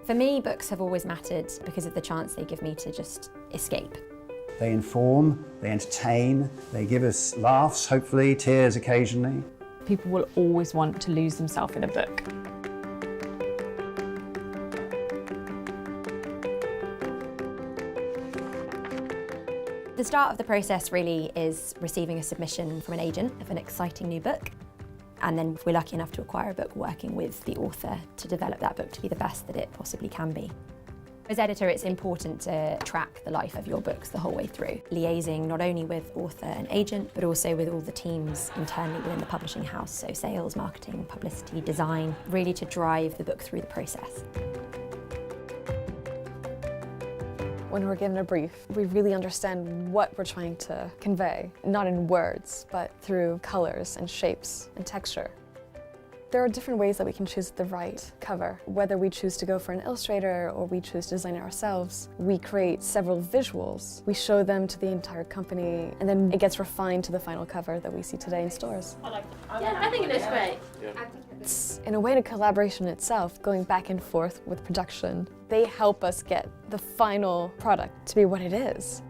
For me, books have always mattered because of the chance they give me to just escape. They inform, they entertain, they give us laughs, hopefully, tears occasionally. People will always want to lose themselves in a book. The start of the process really is receiving a submission from an agent of an exciting new book. And then if we're lucky enough to acquire a book, working with the author to develop that book to be the best that it possibly can be. As editor, it's important to track the life of your books the whole way through, liaising not only with author and agent, but also with all the teams internally within the publishing house, so sales, marketing, publicity, design, really to drive the book through the process. When we're given a brief, we really understand what we're trying to convey, not in words, but through colours and shapes and texture. There are different ways that we can choose the right cover. Whether we choose to go for an illustrator or we choose to design it ourselves, we create several visuals. We show them to the entire company, and then it gets refined to the final cover that we see today in stores. Yeah, I think it looks great. It's, in a way, a collaboration itself, going back and forth with production. They help us get the final product to be what it is.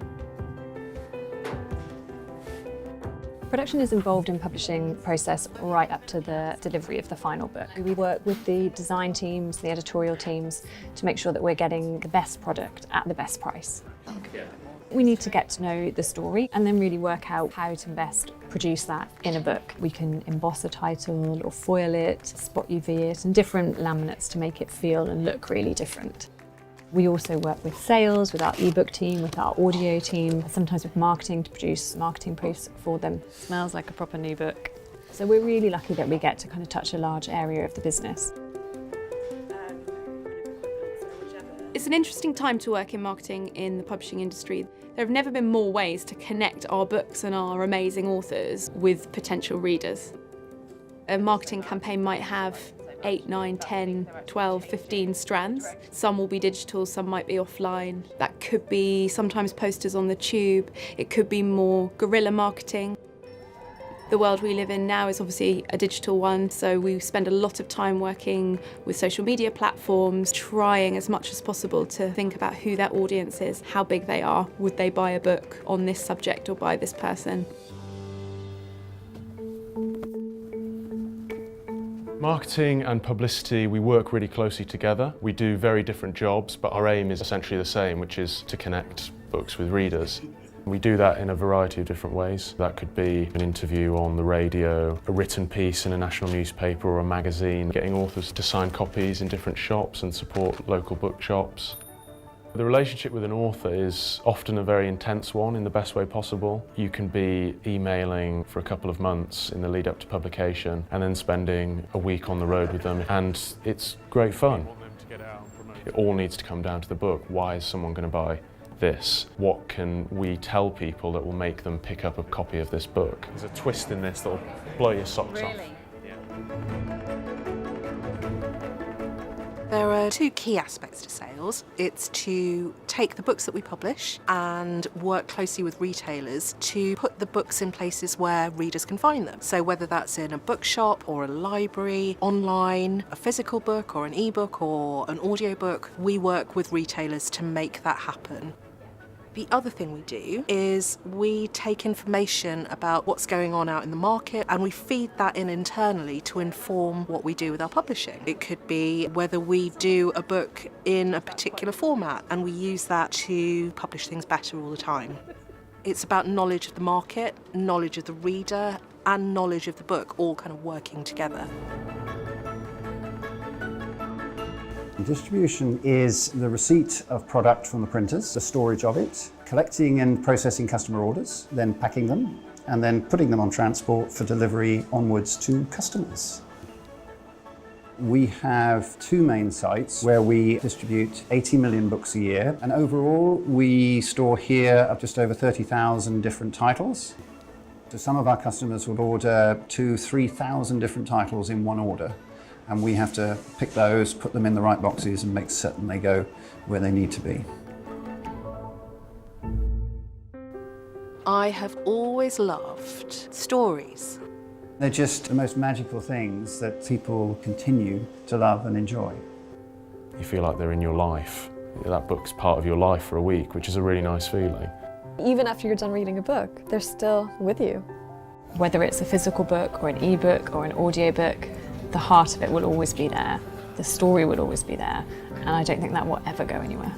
Production is involved in publishing process right up to the delivery of the final book. We work with the design teams, the editorial teams, to make sure that we're getting the best product at the best price. We need to get to know the story and then really work out how to best produce that in a book. We can emboss a title or foil it, spot UV it, and different laminates to make it feel and look really different. We also work with sales, with our ebook team, with our audio team, sometimes with marketing to produce marketing briefs for them. Smells like a proper new book. So we're really lucky that we get to kind of touch a large area of the business. It's an interesting time to work in marketing in the publishing industry. There have never been more ways to connect our books and our amazing authors with potential readers. A marketing campaign might have 8, 9, 10, 12, 15 strands. Some will be digital, some might be offline. That could be sometimes posters on the tube. It could be more guerrilla marketing. The world we live in now is obviously a digital one, so we spend a lot of time working with social media platforms, trying as much as possible to think about who their audience is, how big they are, would they buy a book on this subject or by this person. Marketing and publicity, we work really closely together. We do very different jobs, but our aim is essentially the same, which is to connect books with readers. We do that in a variety of different ways. That could be an interview on the radio, a written piece in a national newspaper or a magazine, getting authors to sign copies in different shops and support local bookshops. The relationship with an author is often a very intense one in the best way possible. You can be emailing for a couple of months in the lead up to publication and then spending a week on the road with them, and it's great fun. It all needs to come down to the book. Why is someone going to buy this? What can we tell people that will make them pick up a copy of this book? There's a twist in this that will blow your socks off. There are two key aspects to sales. It's to take the books that we publish and work closely with retailers to put the books in places where readers can find them. So whether that's in a bookshop or a library, online, a physical book or an ebook or an audiobook, we work with retailers to make that happen. The other thing we do is we take information about what's going on out in the market and we feed that in internally to inform what we do with our publishing. It could be whether we do a book in a particular format and we use that to publish things better all the time. It's about knowledge of the market, knowledge of the reader and knowledge of the book all kind of working together. Distribution is the receipt of product from the printers, the storage of it, collecting and processing customer orders, then packing them, and then putting them on transport for delivery onwards to customers. We have two main sites where we distribute 80 million books a year, and overall we store here just over 30,000 different titles. So some of our customers would order 2,000 to 3,000 different titles in one order. And we have to pick those, put them in the right boxes and make certain they go where they need to be. I have always loved stories. They're just the most magical things that people continue to love and enjoy. You feel like they're in your life. That book's part of your life for a week, which is a really nice feeling. Even after you're done reading a book, they're still with you. Whether it's a physical book or an e-book or an audiobook, the heart of it will always be there. The story will always be there, and I don't think that will ever go anywhere.